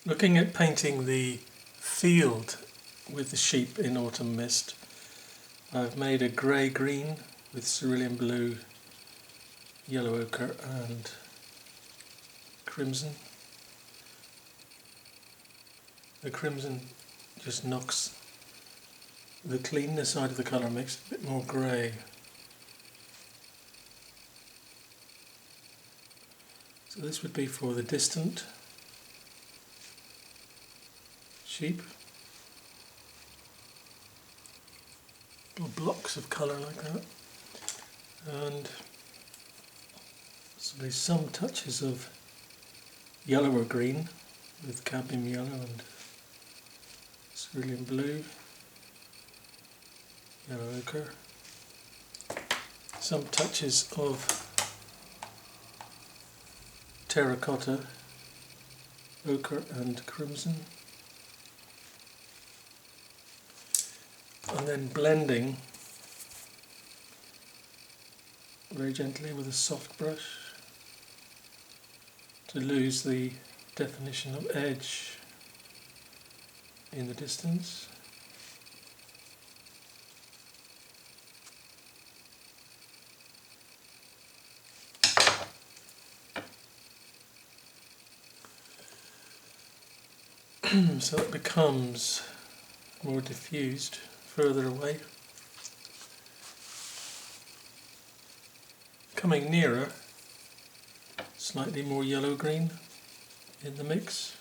Looking at painting the field with the sheep in autumn mist, I've made a grey-green with cerulean blue, yellow ochre and crimson. The crimson just knocks the cleanness out of the colour, makes it a bit more grey. So this would be for the distant sheep, or blocks of colour like that, and so there's some touches of yellow or green with cadmium yellow and cerulean blue, yellow ochre, some touches of terracotta, ochre and crimson, and then blending very gently with a soft brush to lose the definition of edge in the distance. So it becomes more diffused further away. Coming nearer, slightly more yellow-green in the mix.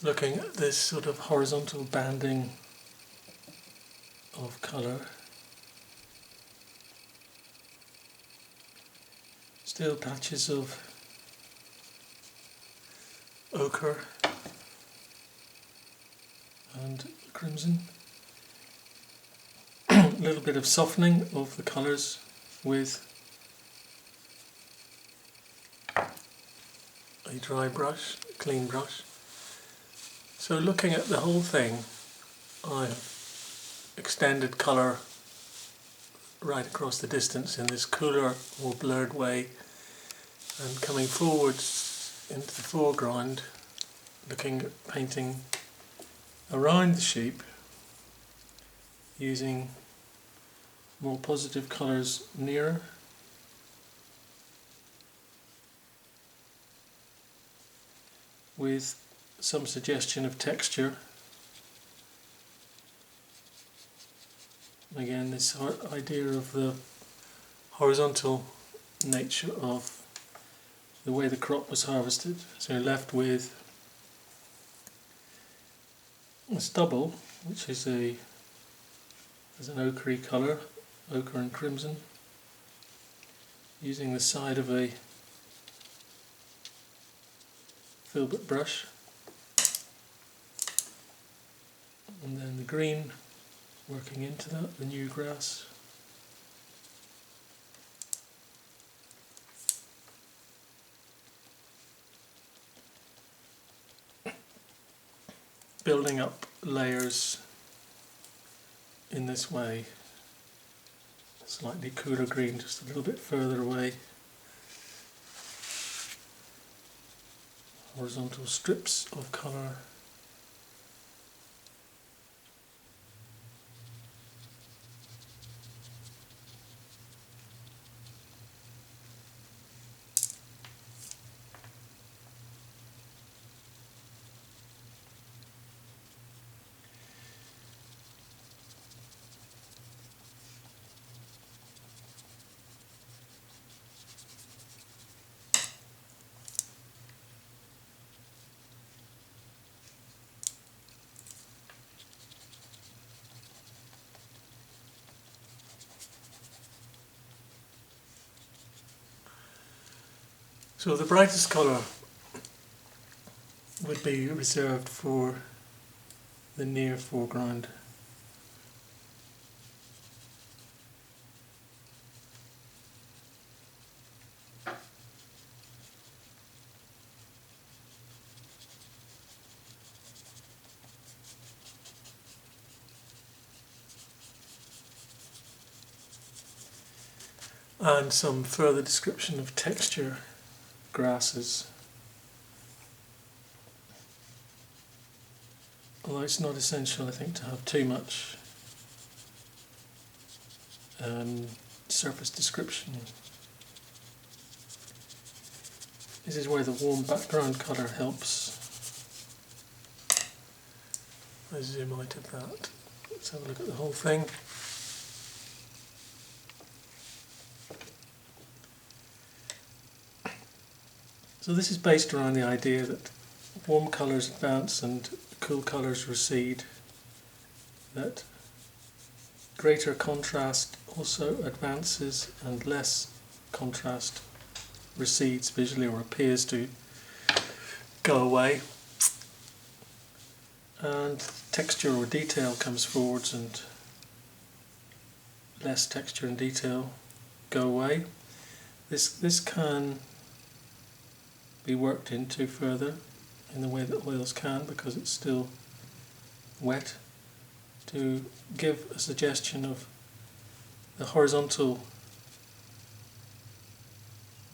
Looking at this sort of horizontal banding of colour, still patches of ochre and crimson, a little bit of softening of the colours with a dry brush, a clean brush. So looking at the whole thing, I've extended colour right across the distance in this cooler, more blurred way, and coming forwards into the foreground, looking at painting around the sheep using more positive colours nearer. With some suggestion of texture. Again, this idea of the horizontal nature of the way the crop was harvested. So you're left with a stubble, which is an ochre colour, ochre and crimson, using the side of a filbert brush. And then the green working into that, the new grass. Building up layers in this way. Slightly cooler green, just a little bit further away. Horizontal strips of colour. So the brightest colour would be reserved for the near foreground. and some further description of texture grasses. Although it's not essential, I think, to have too much surface description. This is where the warm background colour helps. I zoom out of that. Let's have a look at the whole thing. So this is based around the idea that warm colours advance and cool colours recede, that greater contrast also advances and less contrast recedes visually or appears to go away, and texture or detail comes forwards and less texture and detail go away. This can be worked into further in the way that oils can, because it's still wet, to give a suggestion of the horizontal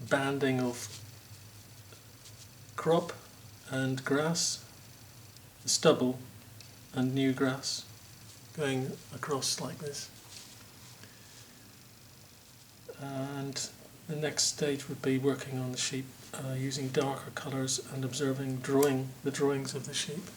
banding of crop and grass, the stubble and new grass going across like this. And the next stage would be working on the sheep using darker colours and observing the drawings of the sheep.